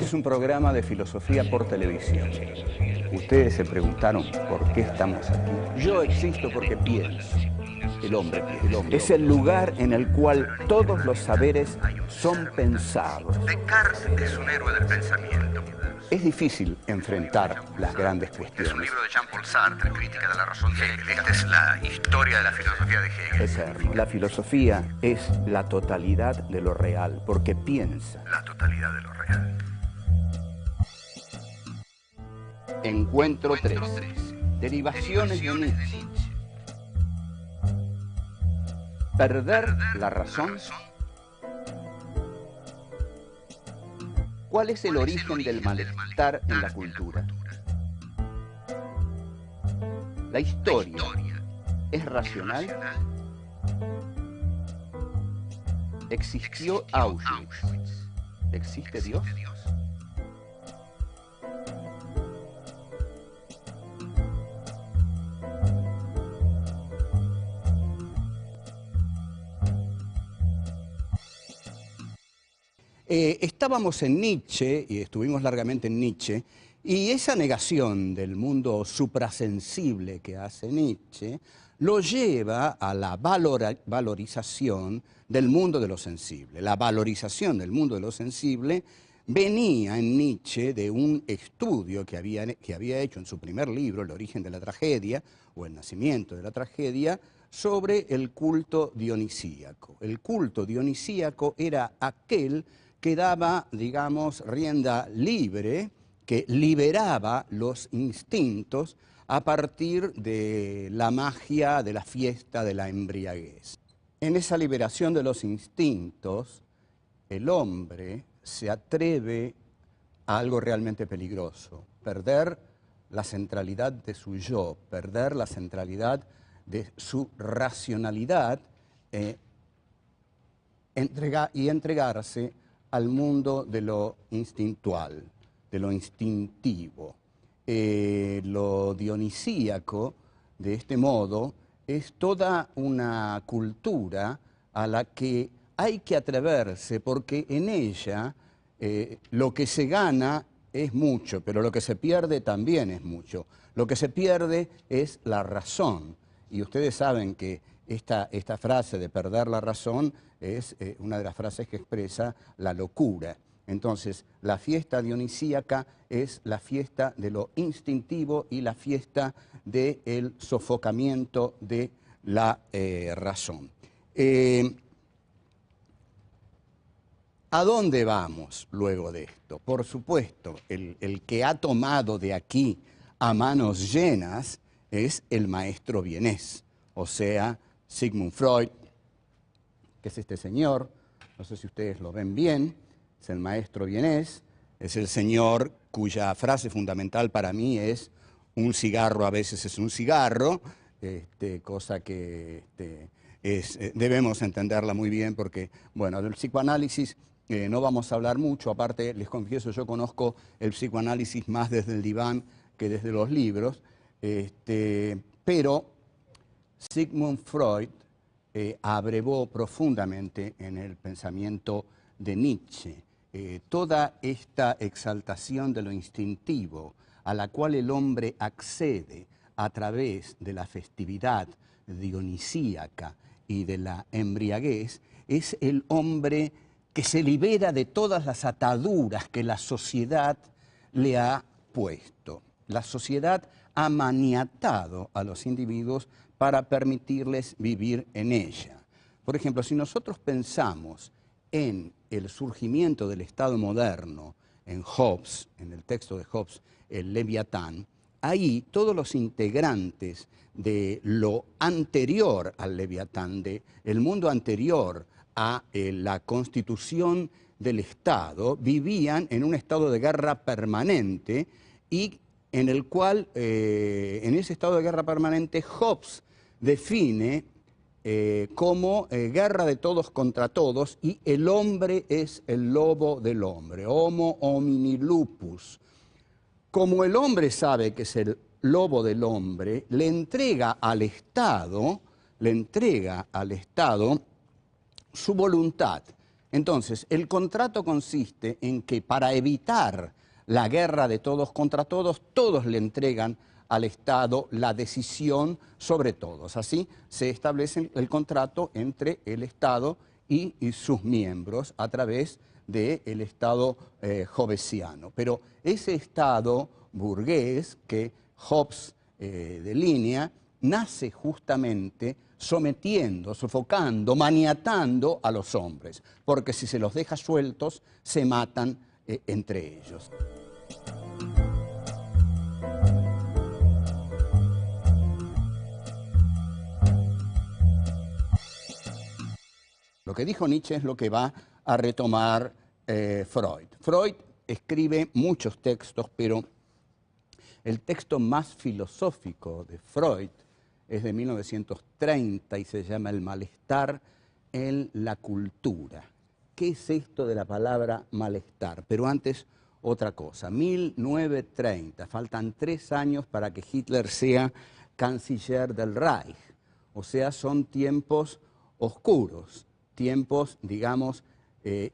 es un programa de filosofía por televisión. Ustedes se preguntaron por qué estamos aquí. Yo existo porque pienso. El hombre piensa. Es el lugar en el cual todos los saberes son pensados. Descartes es un héroe del pensamiento. Es difícil enfrentar las grandes cuestiones. Es un libro de Jean-Paul Sartre, Crítica de la razón de Hegel. Esta es la historia de la filosofía de Hegel. Eterno. La filosofía es la totalidad de lo real, porque piensa. La totalidad de lo real. Encuentro 3. Derivaciones de Nietzsche. Perder la razón. ¿Cuál es el origen del malestar en la cultura? ¿La historia es racional? ¿Existió Auschwitz? ¿Existe Dios? Estábamos en Nietzsche, y estuvimos largamente en Nietzsche, y esa negación del mundo suprasensible que hace Nietzsche lo lleva a la valorización del mundo de lo sensible. La valorización del mundo de lo sensible venía en Nietzsche de un estudio que había hecho en su primer libro, El origen de la tragedia, o El nacimiento de la tragedia, sobre el culto dionisíaco. El culto dionisíaco era aquel que daba, digamos, rienda libre, que liberaba los instintos a partir de la magia de la fiesta de la embriaguez. En esa liberación de los instintos, el hombre se atreve a algo realmente peligroso, perder la centralidad de su yo, perder la centralidad de su racionalidad y entregarse al mundo de lo instintual, de lo instintivo. Lo dionisíaco, de este modo, es toda una cultura a la que hay que atreverse, porque en ella lo que se gana es mucho, pero lo que se pierde también es mucho. Lo que se pierde es la razón. Y ustedes saben que esta frase de perder la razón es una de las frases que expresa la locura. Entonces, la fiesta dionisíaca es la fiesta de lo instintivo y la fiesta del sofocamiento de la razón. ¿A dónde vamos luego de esto? Por supuesto, el que ha tomado de aquí a manos llenas es el maestro vienés, o sea, Sigmund Freud, que es este señor, no sé si ustedes lo ven bien, es el maestro vienés, es el señor cuya frase fundamental para mí es un cigarro a veces es un cigarro, cosa que debemos entenderla muy bien porque, bueno, del psicoanálisis no vamos a hablar mucho, aparte les confieso, yo conozco el psicoanálisis más desde el diván que desde los libros, pero Sigmund Freud abrevó profundamente en el pensamiento de Nietzsche. Toda esta exaltación de lo instintivo a la cual el hombre accede a través de la festividad dionisíaca y de la embriaguez, es el hombre que se libera de todas las ataduras que la sociedad le ha puesto. La sociedad ha maniatado a los individuos para permitirles vivir en ella. Por ejemplo, si nosotros pensamos en el surgimiento del Estado moderno, en Hobbes, en el texto de Hobbes, el Leviatán, ahí todos los integrantes de lo anterior al Leviatán, del mundo anterior a la constitución del Estado, vivían en un estado de guerra permanente y en el cual, en ese estado de guerra permanente, Hobbes define como guerra de todos contra todos y el hombre es el lobo del hombre, homo homini lupus. Como el hombre sabe que es el lobo del hombre, le entrega al Estado su voluntad. Entonces, el contrato consiste en que para evitar la guerra de todos contra todos, todos le entregan al Estado la decisión sobre todos. Así se establece el contrato entre el Estado y sus miembros a través del Estado hobbesiano. Pero ese Estado burgués que Hobbes delinea nace justamente sometiendo, sofocando, maniatando a los hombres, porque si se los deja sueltos, se matan entre ellos. Lo que dijo Nietzsche es lo que va a retomar Freud. Freud escribe muchos textos, pero el texto más filosófico de Freud es de 1930 y se llama El malestar en la cultura. ¿Qué es esto de la palabra malestar? Pero antes, otra cosa. 1930, faltan 3 años para que Hitler sea canciller del Reich. O sea, son tiempos oscuros, tiempos, digamos,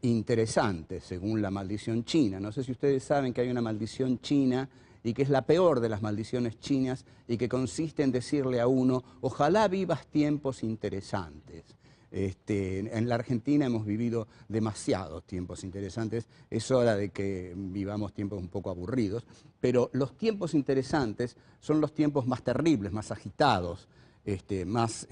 interesantes, según la maldición china. No sé si ustedes saben que hay una maldición china y que es la peor de las maldiciones chinas y que consiste en decirle a uno, ojalá vivas tiempos interesantes. En la Argentina hemos vivido demasiados tiempos interesantes, es hora de que vivamos tiempos un poco aburridos, pero los tiempos interesantes son los tiempos más terribles, más agitados, más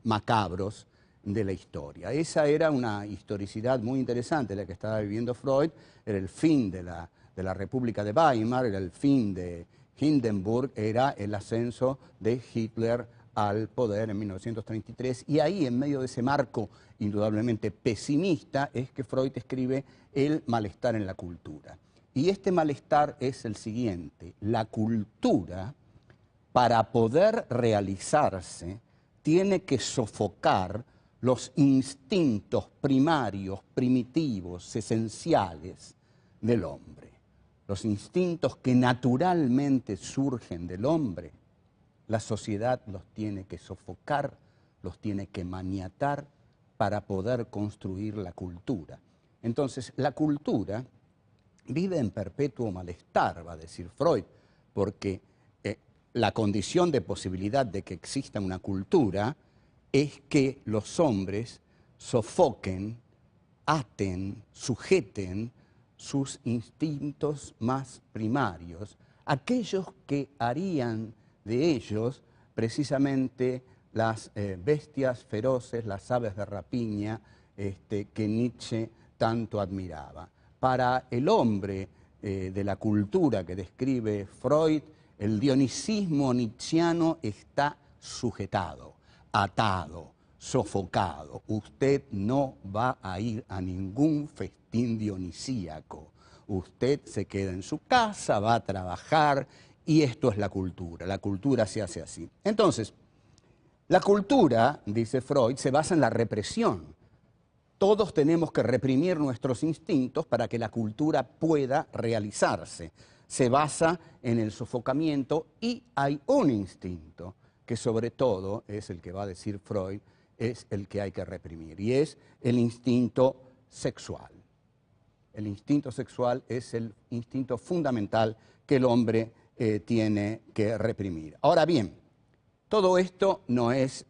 macabros de la historia. Esa era una historicidad muy interesante la que estaba viviendo Freud, era el fin de la República de Weimar, era el fin de Hindenburg, era el ascenso de Hitler al poder en 1933, y ahí, en medio de ese marco indudablemente pesimista, es que Freud escribe El malestar en la cultura. Y este malestar es el siguiente: la cultura, para poder realizarse, tiene que sofocar los instintos primarios, primitivos, esenciales del hombre. Los instintos que naturalmente surgen del hombre, la sociedad los tiene que sofocar, los tiene que maniatar para poder construir la cultura. Entonces, la cultura vive en perpetuo malestar, va a decir Freud, porque la condición de posibilidad de que exista una cultura es que los hombres sofoquen, aten, sujeten sus instintos más primarios, aquellos que harían de ellos precisamente las bestias feroces, las aves de rapiña que Nietzsche tanto admiraba. Para el hombre de la cultura que describe Freud, el dionisismo nietzscheano está sujetado, atado, sofocado. Usted no va a ir a ningún festín dionisíaco. Usted se queda en su casa, va a trabajar, y esto es la cultura. La cultura se hace así. Entonces, la cultura, dice Freud, se basa en la represión. Todos tenemos que reprimir nuestros instintos para que la cultura pueda realizarse. Se basa en el sofocamiento y hay un instinto que sobre todo es el que va a decir Freud, es el que hay que reprimir, y es el instinto sexual. El instinto sexual es el instinto fundamental que el hombre tiene que reprimir. Ahora bien, todo esto no es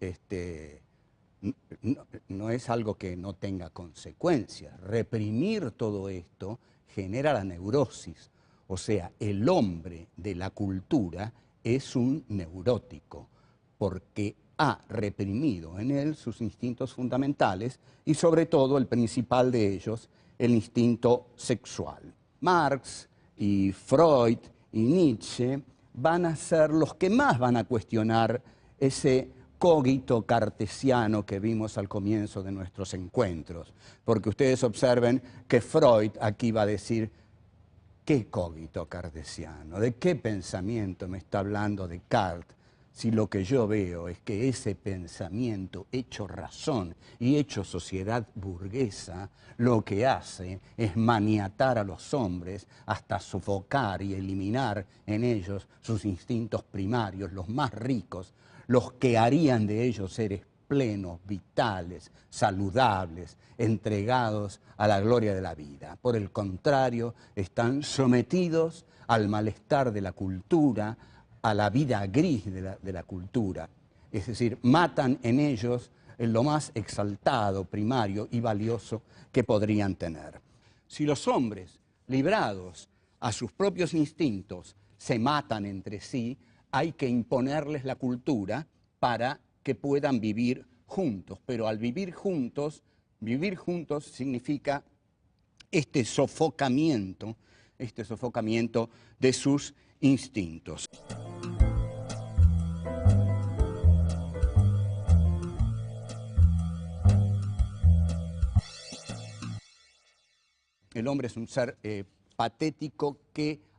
algo que no tenga consecuencias. Reprimir todo esto genera la neurosis. O sea, el hombre de la cultura es un neurótico, porque ha reprimido en él sus instintos fundamentales y sobre todo el principal de ellos, el instinto sexual. Marx y Freud y Nietzsche van a ser los que más van a cuestionar ese cogito cartesiano que vimos al comienzo de nuestros encuentros. Porque ustedes observen que Freud aquí va a decir, ¿qué cogito cartesiano? ¿De qué pensamiento me está hablando Descartes? Si lo que yo veo es que ese pensamiento hecho razón y hecho sociedad burguesa, lo que hace es maniatar a los hombres hasta sofocar y eliminar en ellos sus instintos primarios, los más ricos, los que harían de ellos seres plenos, vitales, saludables, entregados a la gloria de la vida. Por el contrario, están sometidos al malestar de la cultura, a la vida gris de la cultura. Es decir, matan en ellos lo más exaltado, primario y valioso que podrían tener. Si los hombres, librados a sus propios instintos, se matan entre sí, hay que imponerles la cultura para que puedan vivir juntos. Pero al vivir juntos significa este sofocamiento de sus instintos. El hombre es un ser patético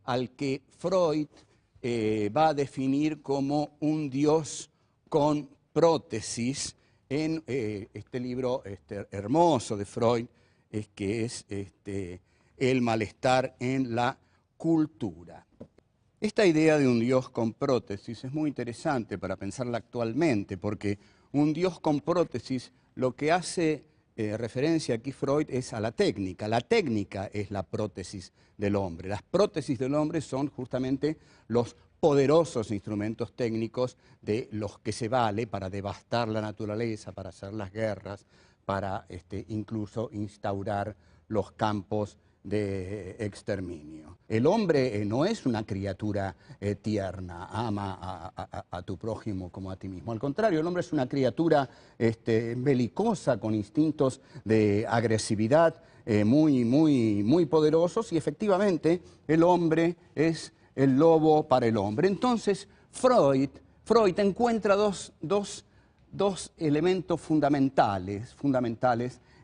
al que Freud va a definir como un Dios con prótesis en este libro hermoso de Freud, que es El malestar en la cultura. Esta idea de un Dios con prótesis es muy interesante para pensarla actualmente, porque un Dios con prótesis lo que hace referencia aquí Freud es a la técnica. La técnica es la prótesis del hombre. Las prótesis del hombre son justamente los poderosos instrumentos técnicos de los que se vale para devastar la naturaleza, para hacer las guerras, para incluso instaurar los campos de exterminio. El hombre no es una criatura tierna, ama a tu prójimo como a ti mismo. Al contrario, el hombre es una criatura belicosa, con instintos de agresividad muy poderosos, y efectivamente el hombre es el lobo para el hombre. Entonces Freud encuentra dos elementos fundamentales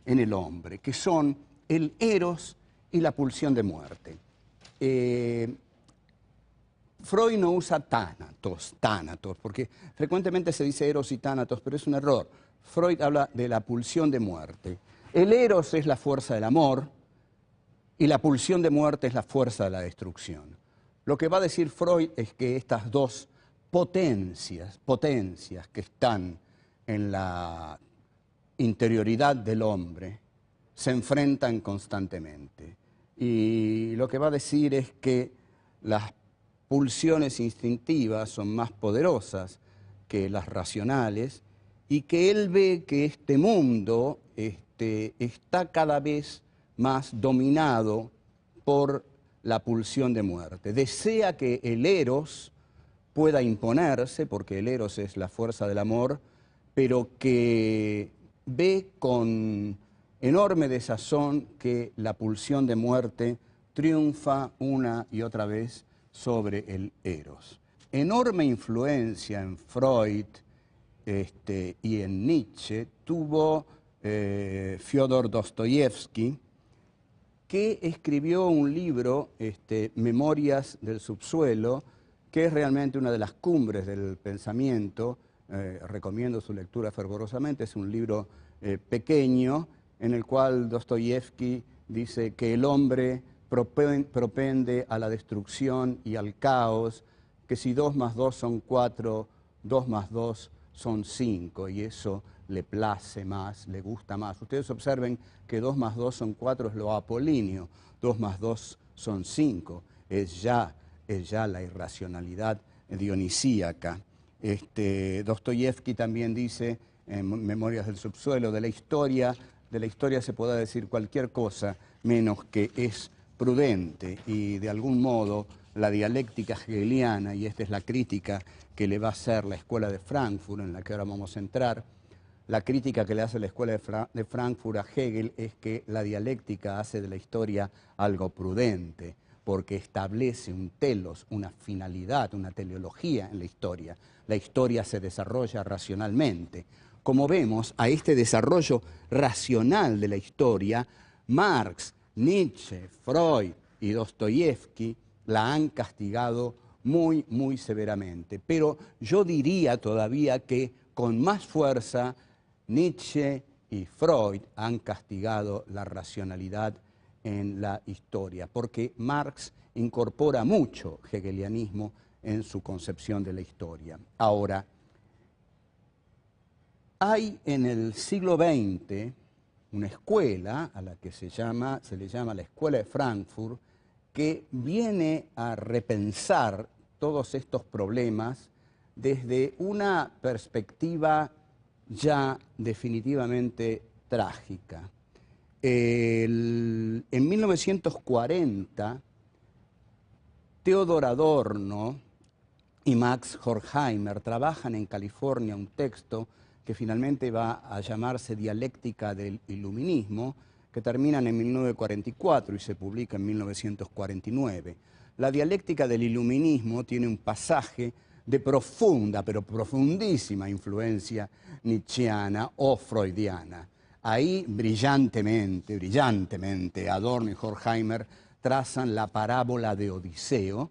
en el hombre, que son el eros y la pulsión de muerte. Freud no usa tánatos, porque frecuentemente se dice eros y tánatos, pero es un error. Freud habla de la pulsión de muerte. El eros es la fuerza del amor y la pulsión de muerte es la fuerza de la destrucción. Lo que va a decir Freud es que estas dos potencias que están en la interioridad del hombre se enfrentan constantemente. Y lo que va a decir es que las pulsiones instintivas son más poderosas que las racionales, y que él ve que este mundo está cada vez más dominado por la pulsión de muerte. Desea que el eros pueda imponerse, porque el eros es la fuerza del amor, pero que ve con enorme desazón que la pulsión de muerte triunfa una y otra vez sobre el eros. Enorme influencia en Freud y en Nietzsche tuvo Fyodor Dostoyevsky, que escribió un libro, Memorias del subsuelo, que es realmente una de las cumbres del pensamiento. Recomiendo su lectura fervorosamente. Es un libro pequeño, en el cual Dostoyevsky dice que el hombre propende a la destrucción y al caos, que si 2 más 2 son 4, 2 más 2 son 5, y eso le place más, le gusta más. Ustedes observen que 2 más 2 son 4 es lo apolíneo, 2 más 2 son 5, es ya la irracionalidad dionisíaca. Dostoyevsky también dice, en Memorias del subsuelo, de la historia se puede decir cualquier cosa menos que es prudente, y de algún modo la dialéctica hegeliana, y esta es la crítica que le va a hacer la Escuela de Frankfurt, en la que ahora vamos a entrar, la crítica que le hace la Escuela de Frankfurt a Hegel es que la dialéctica hace de la historia algo prudente, porque establece un telos, una finalidad, una teleología en la historia. La historia se desarrolla racionalmente. Como vemos, a este desarrollo racional de la historia, Marx, Nietzsche, Freud y Dostoyevsky la han castigado muy severamente. Pero yo diría todavía que con más fuerza Nietzsche y Freud han castigado la racionalidad en la historia, porque Marx incorpora mucho hegelianismo en su concepción de la historia. Ahora, Hay en el siglo XX una escuela a la que se le llama la Escuela de Frankfurt, que viene a repensar todos estos problemas desde una perspectiva ya definitivamente trágica. En 1940, Theodor Adorno y Max Horkheimer trabajan en California un texto que finalmente va a llamarse Dialéctica del Iluminismo, que terminan en 1944 y se publica en 1949. La Dialéctica del Iluminismo tiene un pasaje de profunda, pero profundísima influencia nietzscheana o freudiana. Ahí brillantemente, Adorno y Horkheimer trazan la parábola de Odiseo.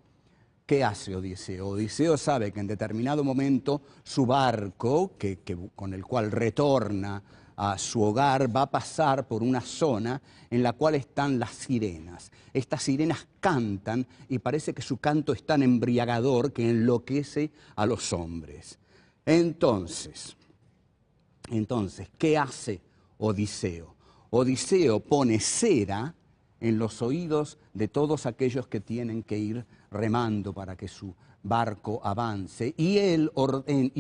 ¿Qué hace Odiseo? Odiseo sabe que en determinado momento su barco, con el cual retorna a su hogar, va a pasar por una zona en la cual están las sirenas. Estas sirenas cantan y parece que su canto es tan embriagador que enloquece a los hombres. Entonces, ¿qué hace Odiseo? Odiseo pone cera en los oídos de todos aquellos que tienen que ir remando para que su barco avance, y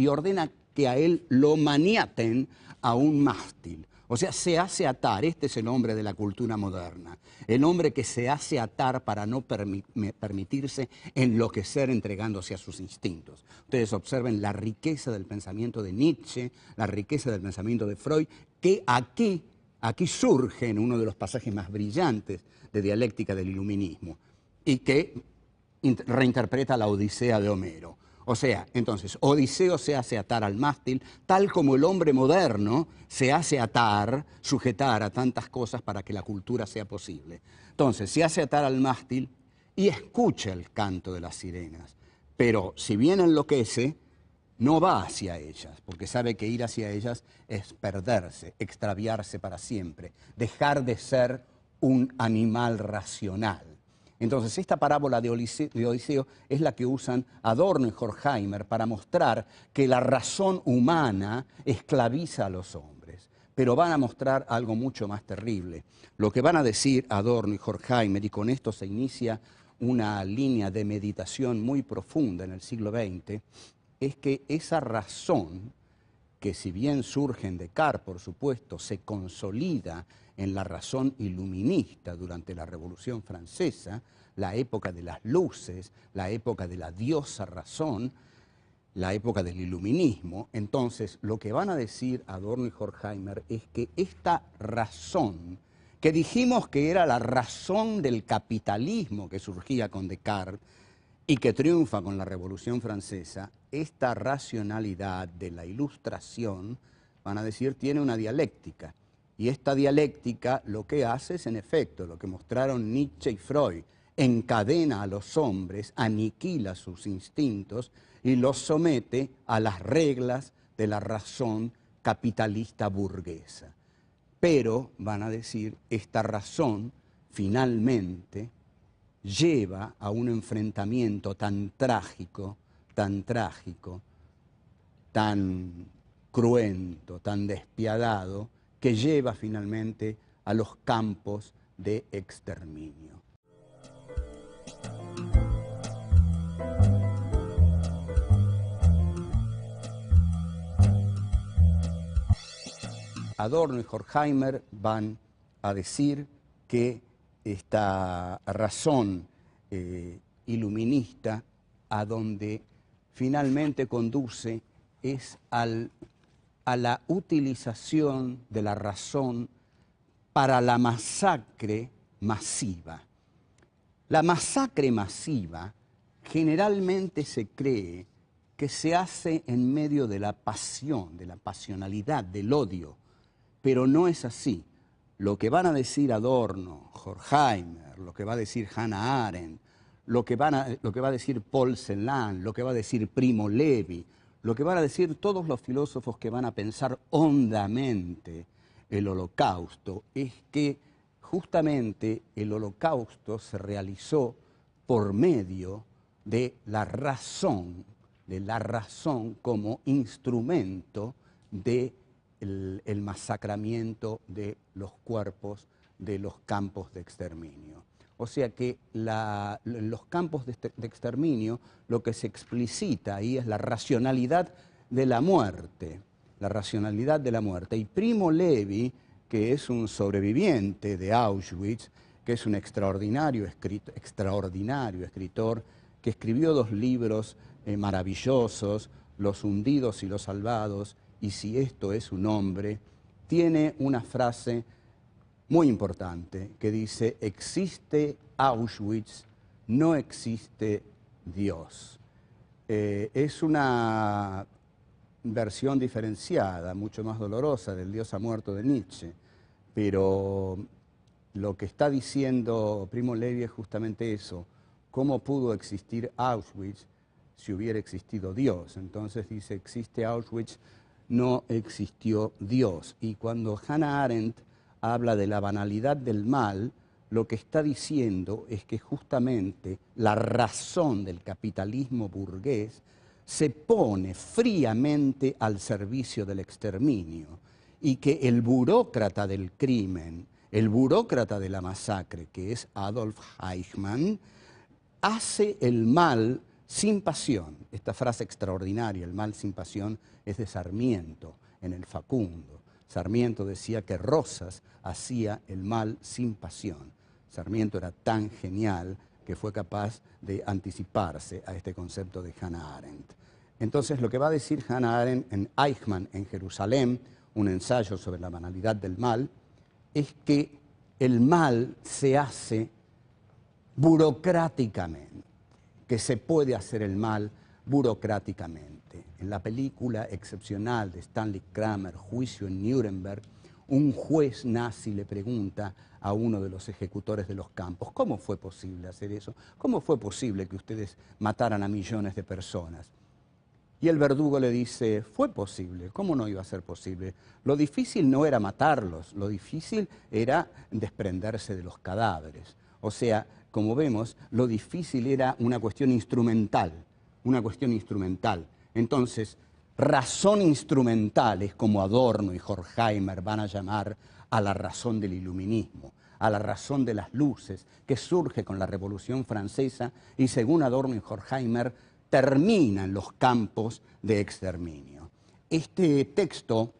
ordena que a él lo maniaten a un mástil. O sea, se hace atar. Este es el hombre de la cultura moderna. El hombre que se hace atar para no permitirse enloquecer entregándose a sus instintos. Ustedes observen la riqueza del pensamiento de Nietzsche, la riqueza del pensamiento de Freud, que aquí surge en uno de los pasajes más brillantes de Dialéctica del Iluminismo y que reinterpreta la Odisea de Homero. O sea, entonces, Odiseo se hace atar al mástil, tal como el hombre moderno se hace atar, sujetar a tantas cosas para que la cultura sea posible. Entonces, se hace atar al mástil y escucha el canto de las sirenas. Pero si bien enloquece, no va hacia ellas, porque sabe que ir hacia ellas es perderse, extraviarse para siempre, dejar de ser un animal racional. Entonces, esta parábola de Odiseo es la que usan Adorno y Horkheimer para mostrar que la razón humana esclaviza a los hombres. Pero van a mostrar algo mucho más terrible. Lo que van a decir Adorno y Horkheimer, y con esto se inicia una línea de meditación muy profunda en el siglo XX, es que esa razón, que si bien surge en Descartes, por supuesto, se consolida en la razón iluminista durante la Revolución Francesa, la época de las luces, la época de la diosa razón, la época del iluminismo. Entonces, lo que van a decir Adorno y Horkheimer es que esta razón, que dijimos que era la razón del capitalismo que surgía con Descartes y que triunfa con la Revolución Francesa, esta racionalidad de la Ilustración, van a decir, tiene una dialéctica. Y esta dialéctica lo que hace es, en efecto, lo que mostraron Nietzsche y Freud: encadena a los hombres, aniquila sus instintos y los somete a las reglas de la razón capitalista burguesa. Pero, van a decir, esta razón finalmente lleva a un enfrentamiento tan trágico, tan cruento, tan despiadado, que lleva finalmente a los campos de exterminio. Adorno y Horkheimer van a decir que esta razón iluminista a donde finalmente conduce es a la utilización de la razón para la masacre masiva. La masacre masiva generalmente se cree que se hace en medio de la pasión, de la pasionalidad, del odio, pero no es así. Lo que van a decir Adorno, Horkheimer, lo que va a decir Hannah Arendt, lo que va a decir Paul Celan, lo que va a decir Primo Levi, lo que van a decir todos los filósofos que van a pensar hondamente el Holocausto, es que justamente el Holocausto se realizó por medio de la razón como instrumento de el masacramiento de los cuerpos de los campos de exterminio. O sea que en los campos de exterminio lo que se explicita ahí es la racionalidad de la muerte, la racionalidad de la muerte. Y Primo Levi, que es un sobreviviente de Auschwitz, que es un extraordinario escritor, que escribió 2 libros maravillosos, Los hundidos y los salvados, y Si esto es un hombre, tiene una frase muy importante que dice: existe Auschwitz, no existe Dios. Es una versión diferenciada, mucho más dolorosa del Dios ha muerto de Nietzsche, pero lo que está diciendo Primo Levi es justamente eso: ¿cómo pudo existir Auschwitz si hubiera existido Dios? Entonces dice: existe Auschwitz, no existió Dios. Y cuando Hannah Arendt habla de la banalidad del mal, lo que está diciendo es que justamente la razón del capitalismo burgués se pone fríamente al servicio del exterminio, y que el burócrata del crimen, el burócrata de la masacre, que es Adolf Eichmann, hace el mal sin pasión. Esta frase extraordinaria, el mal sin pasión, es de Sarmiento en El Facundo. Sarmiento decía que Rosas hacía el mal sin pasión. Sarmiento era tan genial que fue capaz de anticiparse a este concepto de Hannah Arendt. Entonces, lo que va a decir Hannah Arendt en Eichmann en Jerusalén, un ensayo sobre la banalidad del mal, es que el mal se hace burocráticamente, que se puede hacer el mal burocráticamente. En la película excepcional de Stanley Kramer, Juicio en Nuremberg, un juez nazi le pregunta a uno de los ejecutores de los campos: ¿cómo fue posible hacer eso? ¿Cómo fue posible que ustedes mataran a millones de personas? Y el verdugo le dice: fue posible, ¿cómo no iba a ser posible? Lo difícil no era matarlos, lo difícil era desprenderse de los cadáveres. O sea, como vemos, lo difícil era una cuestión instrumental, una cuestión instrumental. Entonces, razón instrumental es como Adorno y Horkheimer van a llamar a la razón del iluminismo, a la razón de las luces, que surge con la Revolución Francesa y, según Adorno y Horkheimer, termina en los campos de exterminio. Este texto,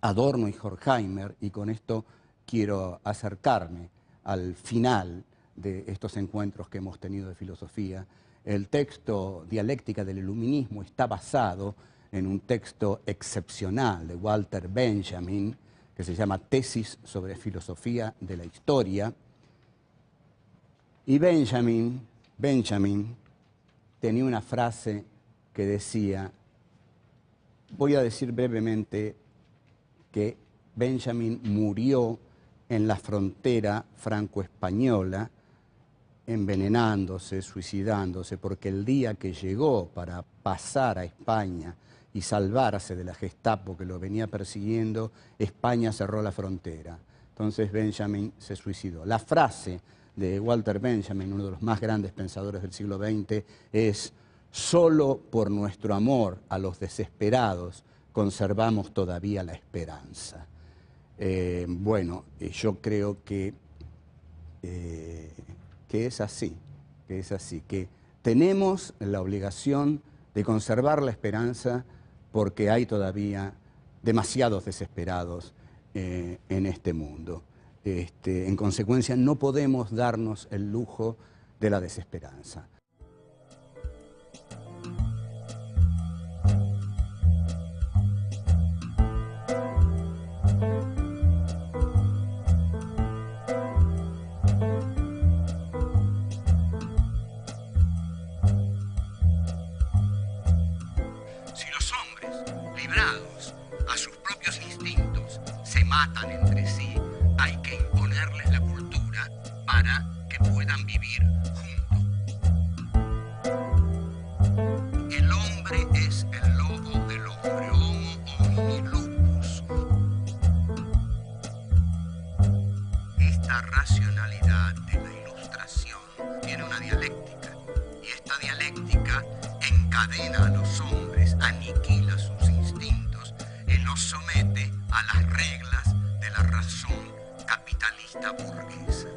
Adorno y Horkheimer, y con esto quiero acercarme al final de estos encuentros que hemos tenido de filosofía, el texto Dialéctica del Iluminismo está basado en un texto excepcional de Walter Benjamin, que se llama Tesis sobre Filosofía de la Historia. Y Benjamin tenía una frase que decía, voy a decir brevemente que Benjamin murió en la frontera franco-española, envenenándose, suicidándose, porque el día que llegó para pasar a España y salvarse de la Gestapo que lo venía persiguiendo, España cerró la frontera. Entonces Benjamin se suicidó. La frase de Walter Benjamin, uno de los más grandes pensadores del siglo XX, es: solo por nuestro amor a los desesperados conservamos todavía la esperanza. Yo creo que es así, que tenemos la obligación de conservar la esperanza porque hay todavía demasiados desesperados en este mundo. En consecuencia, no podemos darnos el lujo de la desesperanza. Matan entre sí, hay que imponerles la cultura para que puedan vivir juntos. El hombre es el lobo del hombre, homo homini lupus. Esta racionalidad de la ilustración tiene una dialéctica, y esta dialéctica encadena a los hombres, aniquila sus instintos y los somete a las reglas de la razón capitalista burguesa.